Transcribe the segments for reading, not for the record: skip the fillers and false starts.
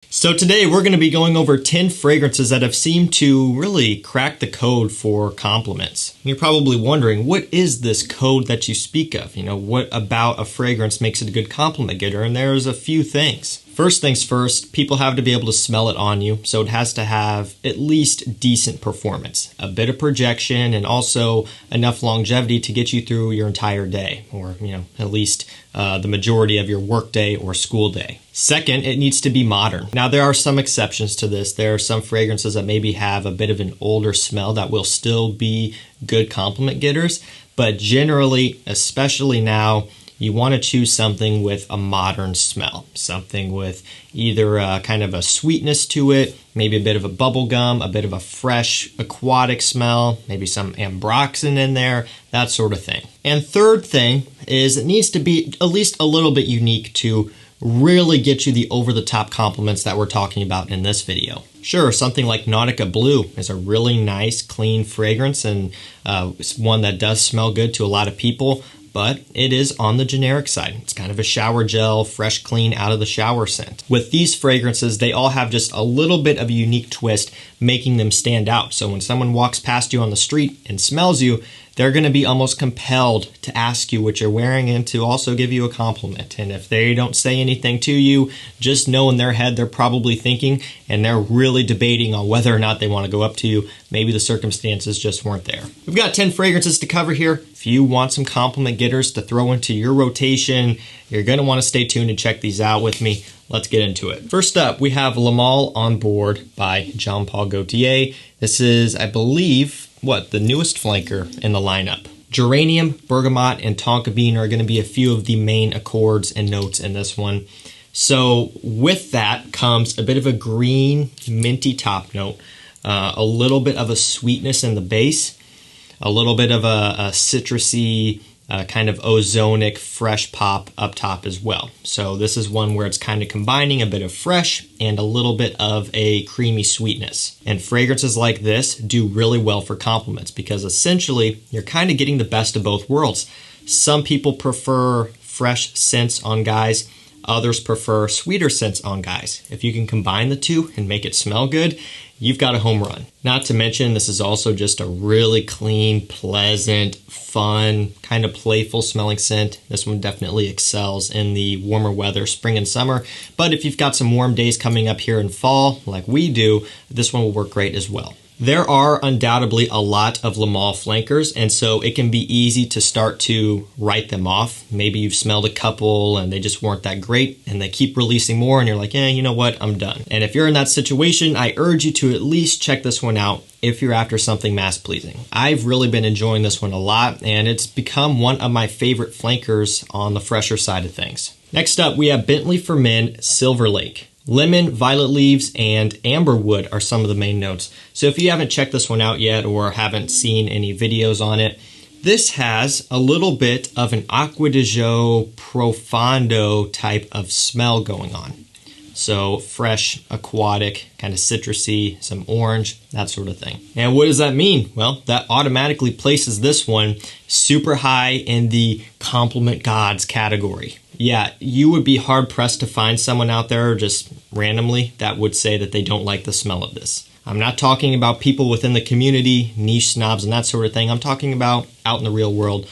So today we're going to be going over 10 fragrances that have seemed to really crack the code for compliments. You're probably wondering, what is this code that you speak of? What about a fragrance makes it a good compliment getter? And there's a few things. First things first, people have to be able to smell it on you, so it has to have at least decent performance, a bit of projection, and also enough longevity to get you through your entire day, or at least the majority of your work day or school day. Second, it needs to be modern. Now, there are some exceptions to this. There are some fragrances that maybe have a bit of an older smell that will still be good compliment getters, but generally, especially now, you want to choose something with a modern smell, something with either kind of a sweetness to it, maybe a bit of a bubble gum, a bit of a fresh aquatic smell, maybe some ambroxan in there, that sort of thing. And third thing is it needs to be at least a little bit unique to really get you the over-the-top compliments that we're talking about in this video. Sure, something like Nautica Blue is a really nice, clean fragrance, and it's one that does smell good to a lot of people, but it is on the generic side. It's kind of a shower gel, fresh, clean, out of the shower scent. With these fragrances, they all have just a little bit of a unique twist, making them stand out. So when someone walks past you on the street and smells you, they're going to be almost compelled to ask you what you're wearing and to also give you a compliment. And if they don't say anything to you, just know in their head they're probably thinking, and they're really debating on whether or not they want to go up to you. Maybe the circumstances just weren't there. We've got 10 fragrances to cover here. If you want some compliment getters to throw into your rotation, you're going to want to stay tuned and check these out with me. Let's get into it. First up, we have Le Male on Board by Jean Paul Gaultier. This is, I believe, the newest flanker in the lineup. Geranium, bergamot, and tonka bean are going to be a few of the main accords and notes in this one. So with that comes a bit of a green, minty top note, a little bit of a sweetness in the base, a little bit of a citrusy, kind of ozonic, fresh pop up top as well. So this is one where it's kind of combining a bit of fresh and a little bit of a creamy sweetness. And fragrances like this do really well for compliments because essentially you're kind of getting the best of both worlds. Some people prefer fresh scents on guys. Others prefer sweeter scents on guys. If you can combine the two and make it smell good, you've got a home run. Not to mention, this is also just a really clean, pleasant, fun, kind of playful smelling scent. This one definitely excels in the warmer weather, spring and summer. But if you've got some warm days coming up here in fall, like we do, this one will work great as well. There are undoubtedly a lot of Le Male flankers, and so it can be easy to start to write them off. Maybe you've smelled a couple and they just weren't that great, and they keep releasing more, and you're like, you know what, I'm done. And if you're in that situation, I urge you to at least check this one out if you're after something mass-pleasing. I've really been enjoying this one a lot, and it's become one of my favorite flankers on the fresher side of things. Next up, we have Bentley for Men Silverlake. Lemon, violet leaves, and amberwood are some of the main notes. So if you haven't checked this one out yet or haven't seen any videos on it, this has a little bit of an Acqua di Gio Profondo type of smell going on. So fresh, aquatic, kind of citrusy, some orange, that sort of thing. And what does that mean? Well, that automatically places this one super high in the compliment gods category. Yeah, you would be hard-pressed to find someone out there just randomly that would say that they don't like the smell of this. I'm not talking about people within the community, niche snobs and that sort of thing. I'm talking about out in the real world.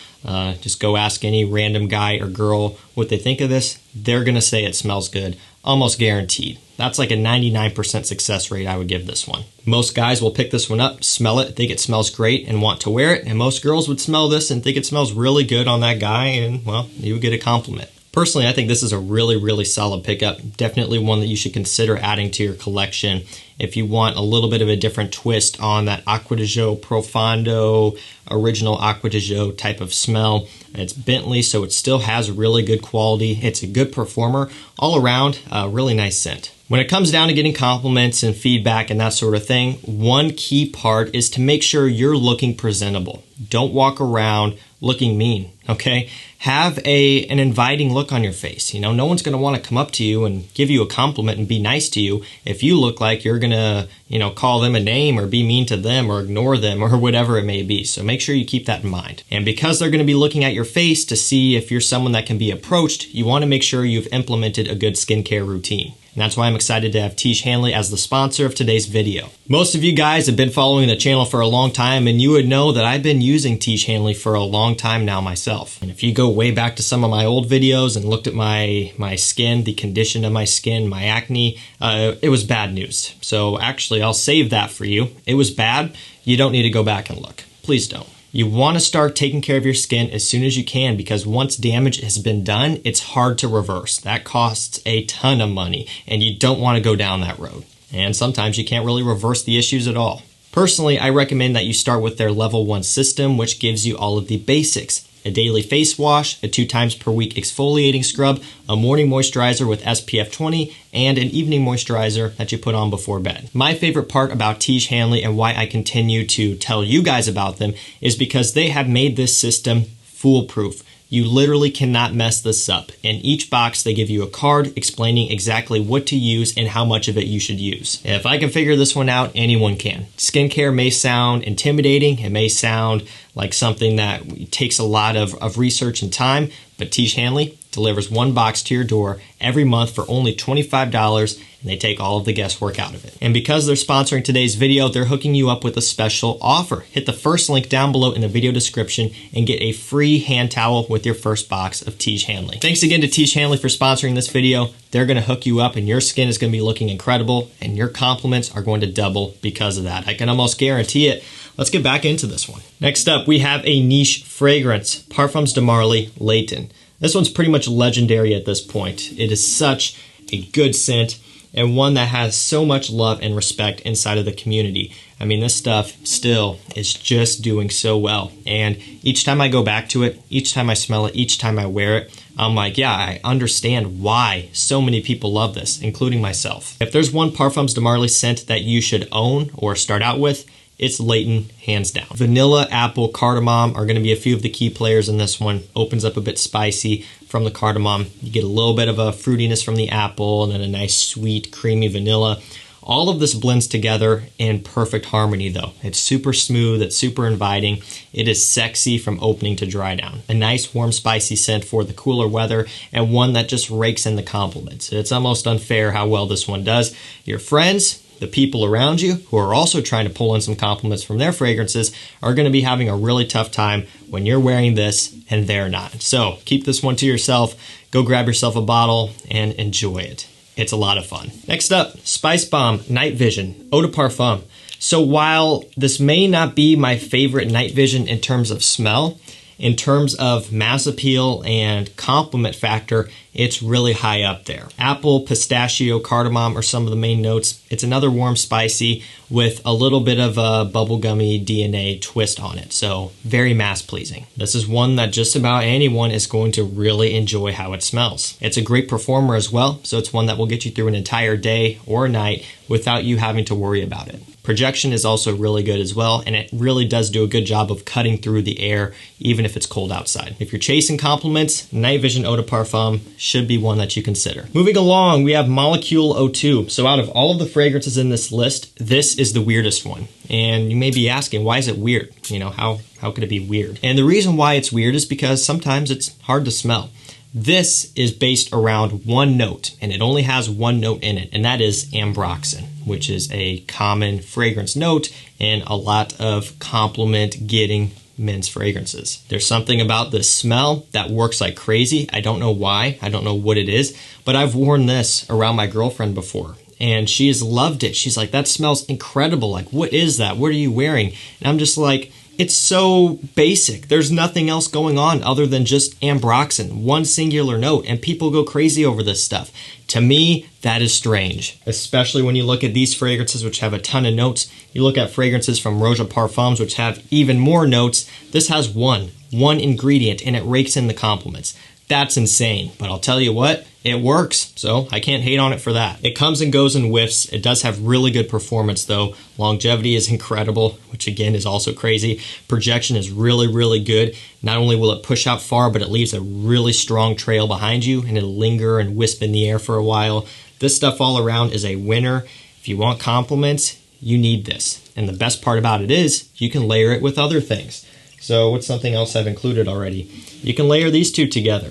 Just go ask any random guy or girl what they think of this. They're going to say it smells good, almost guaranteed. That's like a 99% success rate I would give this one. Most guys will pick this one up, smell it, think it smells great, and want to wear it. And most girls would smell this and think it smells really good on that guy, and, well, you would get a compliment. Personally, I think this is a really, really solid pickup. Definitely one that you should consider adding to your collection if you want a little bit of a different twist on that Acqua di Gio Profondo, original Acqua di Gio type of smell. It's Bentley, so it still has really good quality. It's a good performer. All around, a really nice scent. When it comes down to getting compliments and feedback and that sort of thing, one key part is to make sure you're looking presentable. Don't walk around looking mean, okay? Have an inviting look on your face. No one's going to want to come up to you and give you a compliment and be nice to you if you look like you're going to, call them a name or be mean to them or ignore them or whatever it may be. So make sure you keep that in mind. And because they're going to be looking at your face to see if you're someone that can be approached, you want to make sure you've implemented a good skincare routine. And that's why I'm excited to have Tiege Hanley as the sponsor of today's video. Most of you guys have been following the channel for a long time, and you would know that I've been using Tiege Hanley for a long time now myself. And if you go way back to some of my old videos and looked at my skin, the condition of my skin, my acne, it was bad news. So actually, I'll save that for you. It was bad. You don't need to go back and look. Please don't. You want to start taking care of your skin as soon as you can, because once damage has been done, it's hard to reverse. That costs a ton of money, and you don't want to go down that road. And sometimes you can't really reverse the issues at all. Personally, I recommend that you start with their level 1 system, which gives you all of the basics. A daily face wash, a 2 times per week exfoliating scrub, a morning moisturizer with SPF 20, and an evening moisturizer that you put on before bed. My favorite part about Tiege Hanley and why I continue to tell you guys about them is because they have made this system foolproof. You literally cannot mess this up. In each box, they give you a card explaining exactly what to use and how much of it you should use. If I can figure this one out, anyone can. Skincare may sound intimidating. It may sound like something that takes a lot of research and time, but Tiege Hanley delivers 1 box to your door every month for only $25, and they take all of the guesswork out of it. And because they're sponsoring today's video, they're hooking you up with a special offer. Hit the first link down below in the video description and get a free hand towel with your first box of Tiege Hanley. Thanks again to Tiege Hanley for sponsoring this video. They're going to hook you up and your skin is going to be looking incredible, and your compliments are going to double because of that. I can almost guarantee it. Let's get back into this one. Next up, we have a niche fragrance, Parfums de Marly Layton. This one's pretty much legendary at this point. It is such a good scent and one that has so much love and respect inside of the community. I mean, this stuff still is just doing so well. And each time I go back to it, each time I smell it, each time I wear it, I'm like, yeah, I understand why so many people love this, including myself. If there's one Parfums de Marly scent that you should own or start out with, it's Layton, hands down. Vanilla, apple, cardamom are going to be a few of the key players in this one. Opens up a bit spicy from the cardamom. You get a little bit of a fruitiness from the apple and then a nice sweet, creamy vanilla. All of this blends together in perfect harmony though. It's super smooth, it's super inviting. It is sexy from opening to dry down. A nice warm spicy scent for the cooler weather, and one that just rakes in the compliments. It's almost unfair how well this one does. Your friends, the people around you who are also trying to pull in some compliments from their fragrances are going to be having a really tough time when you're wearing this and they're not. So keep this one to yourself, go grab yourself a bottle and enjoy it. It's a lot of fun. Next up, Spice Bomb Night Vision Eau de Parfum. So while this may not be my favorite Night Vision in terms of smell, in terms of mass appeal and compliment factor, it's really high up there. Apple, pistachio, cardamom are some of the main notes. It's another warm spicy with a little bit of a bubblegummy DNA twist on it. So very mass pleasing. This is one that just about anyone is going to really enjoy how it smells. It's a great performer as well. So it's one that will get you through an entire day or night without you having to worry about it. Projection is also really good as well, and it really does do a good job of cutting through the air even if it's cold outside. If you're chasing compliments, Night Vision Eau de Parfum should be one that you consider. Moving along, we have Molecule 02. So out of all of the fragrances in this list, this is the weirdest one. And you may be asking, why is it weird? You know, how could it be weird? And the reason why it's weird is because sometimes it's hard to smell. This is based around one note, and it only has one note in it, and that is ambroxan, which is a common fragrance note in a lot of compliment-getting men's fragrances. There's something about the smell that works like crazy. I don't know why. I don't know what it is, but I've worn this around my girlfriend before, and she has loved it. She's like, that smells incredible. Like, what is that? What are you wearing? And I'm just like, it's so basic. There's nothing else going on other than just ambroxan, one singular note, and people go crazy over this stuff. To me, that is strange, especially when you look at these fragrances, which have a ton of notes. You look at fragrances from Roja Parfums, which have even more notes. This has one ingredient, and it rakes in the compliments. That's insane, but I'll tell you what, it works, so I can't hate on it for that. It comes and goes in whiffs. It does have really good performance though. Longevity is incredible, which again is also crazy. Projection is really, really good. Not only will it push out far, but it leaves a really strong trail behind you, and it'll linger and wisp in the air for a while. This stuff all around is a winner. If you want compliments, you need this. And the best part about it is you can layer it with other things. So what's something else I've included already? You can layer these two together.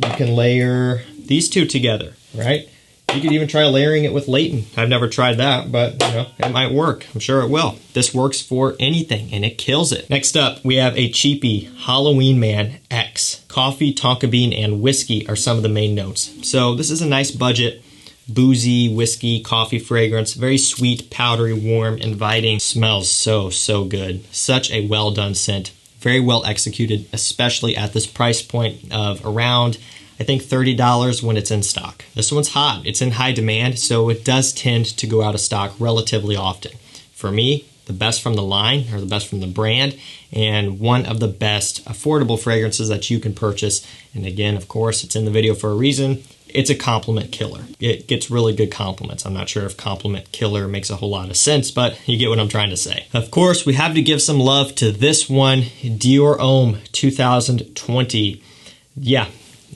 You can layer these two together, right? You could even try layering it with Layton. I've never tried that, but you know, it might work. I'm sure it will. This works for anything and it kills it. Next up, we have a cheapie Halloween Man X. Coffee, tonka bean, and whiskey are some of the main notes. So this is a nice budget, boozy, whiskey, coffee fragrance. Very sweet, powdery, warm, inviting. Smells so good. Such a well done scent. Very well executed, especially at this price point of around, I think, $30 when it's in stock. This one's hot. It's in high demand, so it does tend to go out of stock relatively often. For me, the best from the line, or the best from the brand, and one of the best affordable fragrances that you can purchase. And again, of course, it's in the video for a reason. It's a compliment killer. It gets really good compliments. I'm not sure if compliment killer makes a whole lot of sense, but you get what I'm trying to say. Of course, we have to give some love to this one, Dior Homme 2020. Yeah,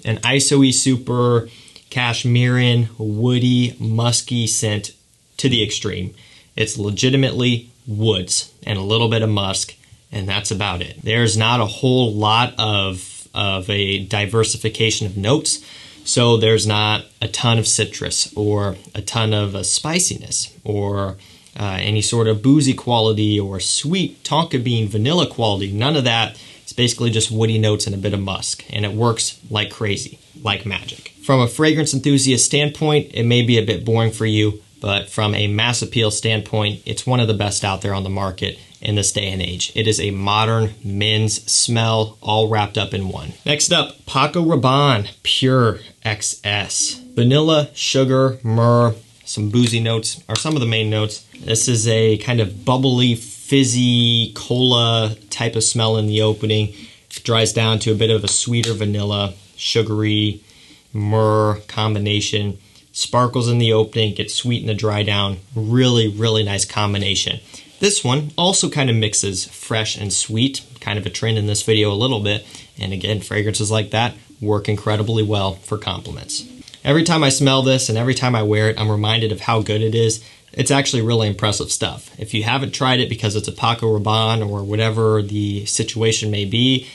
an ISOE super cashmerean, woody, musky scent to the extreme. It's legitimately woods and a little bit of musk, and that's about it. There's not a whole lot of a diversification of notes. So there's not a ton of citrus or a ton of spiciness or any sort of boozy quality or sweet tonka bean vanilla quality. None of that. It's basically just woody notes and a bit of musk, and it works like crazy, like magic. From a fragrance enthusiast standpoint, it may be a bit boring for you, but from a mass appeal standpoint, it's one of the best out there on the market in this day and age. It is a modern men's smell all wrapped up in one. Next up, Paco Rabanne Pure XS. Vanilla, sugar, myrrh, some boozy notes are some of the main notes. This is a kind of bubbly, fizzy, cola type of smell in the opening. It dries down to a bit of a sweeter vanilla, sugary, myrrh combination. Sparkles in the opening, gets sweet in the dry down. Really nice combination. This one also kind of mixes fresh and sweet, kind of a trend in this video a little bit. And again, fragrances like that work incredibly well for compliments. Every time I smell this and every time I wear it, I'm reminded of how good it is. It's actually really impressive stuff. If you haven't tried it because it's a Paco Rabanne or whatever the situation may be,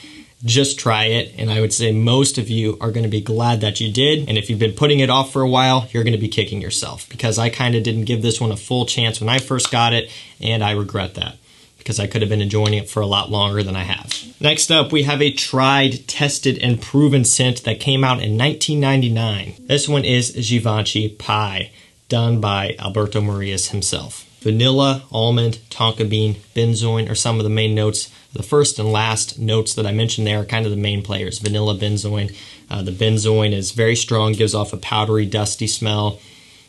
just try it, and I would say most of you are going to be glad that you did. And if you've been putting it off for a while, you're going to be kicking yourself, because I kind of didn't give this one a full chance when I first got it, and I regret that because I could have been enjoying it for a lot longer than I have. Next up, we have a tried, tested, and proven scent that came out in 1999. This one is Givenchy Pi, done by Alberto Marias himself. Vanilla, almond, tonka bean, benzoin are some of the main notes. The first and last notes that I mentioned there are kind of the main players. Vanilla, benzoin. The benzoin is very strong, gives off a powdery, dusty smell.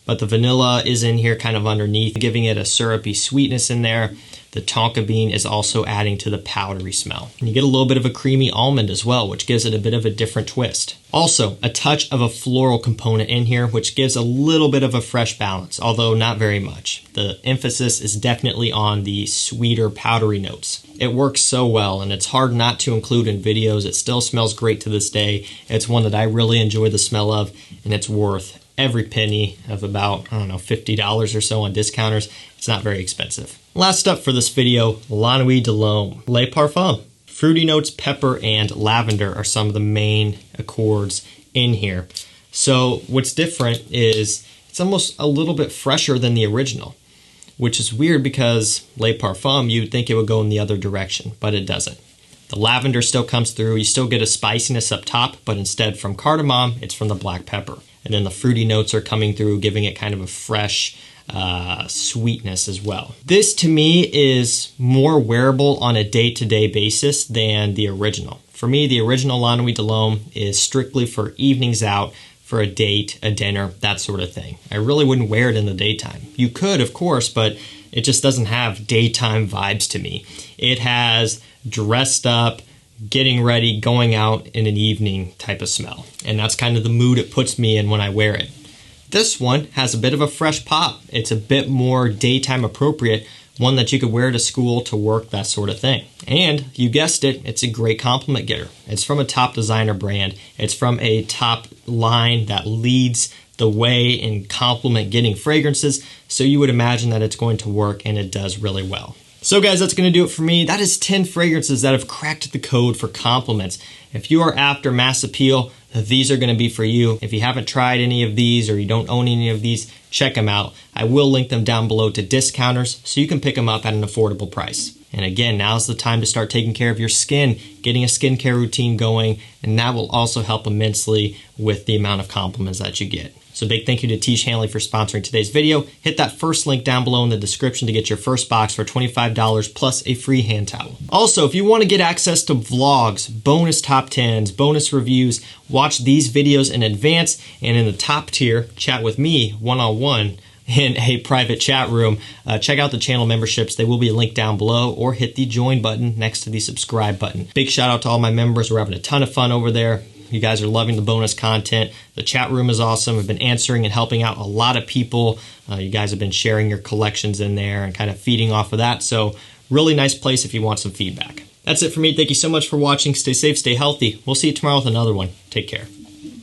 But the vanilla is in here kind of underneath, giving it a syrupy sweetness in there. The tonka bean is also adding to the powdery smell. And you get a little bit of a creamy almond as well, which gives it a bit of a different twist. Also, a touch of a floral component in here, which gives a little bit of a fresh balance, although not very much. The emphasis is definitely on the sweeter, powdery notes. It works so well, and it's hard not to include in videos. It still smells great to this day. It's one that I really enjoy the smell of, and it's worth every penny of about, I don't know, $50 or so on discounters. It's not very expensive. Last up for this video, Nuit Le Parfum. Fruity notes, pepper, and lavender are some of the main accords in here. So what's different is it's almost a little bit fresher than the original, which is weird because Le Parfum, you'd think it would go in the other direction, but it doesn't. The lavender still comes through. You still get a spiciness up top, but instead from cardamom, it's from the black pepper. And then the fruity notes are coming through, giving it kind of a fresh sweetness as well. This to me is more wearable on a day-to-day basis than the original. For me, the original Nuit L'Homme is strictly for evenings out, for a date, a dinner, that sort of thing. I really wouldn't wear it in the daytime. You could, of course, but it just doesn't have daytime vibes to me. It has dressed up, getting ready, going out in an evening type of smell. And that's kind of the mood it puts me in when I wear it. This one has a bit of a fresh pop. It's a bit more daytime appropriate, one that you could wear to school, to work, that sort of thing. And you guessed it, it's a great compliment getter. It's from a top designer brand. It's from a top line that leads the way in compliment getting fragrances. So you would imagine that it's going to work, and it does really well. So guys, that's going to do it for me. That is 10 fragrances that have cracked the code for compliments. If you are after mass appeal, these are going to be for you. If you haven't tried any of these or you don't own any of these, check them out. I will link them down below to discounters so you can pick them up at an affordable price. And again, now's the time to start taking care of your skin, getting a skincare routine going, and that will also help immensely with the amount of compliments that you get. So big thank you to Tiege Hanley for sponsoring today's video. Hit that first link down below in the description to get your first box for $25 plus a free hand towel. Also, if you want to get access to vlogs, bonus top 10s, bonus reviews, watch these videos in advance, and in the top tier, chat with me one-on-one in a private chat room. Check out the channel memberships. They will be linked down below, or hit the join button next to the subscribe button. Big shout out to all my members. We're having a ton of fun over there. You guys are loving the bonus content. The chat room is awesome. I've been answering and helping out a lot of people. You guys have been sharing your collections in there and kind of feeding off of that. So really nice place if you want some feedback. That's it for me. Thank you so much for watching. Stay safe, stay healthy. We'll see you tomorrow with another one. Take care.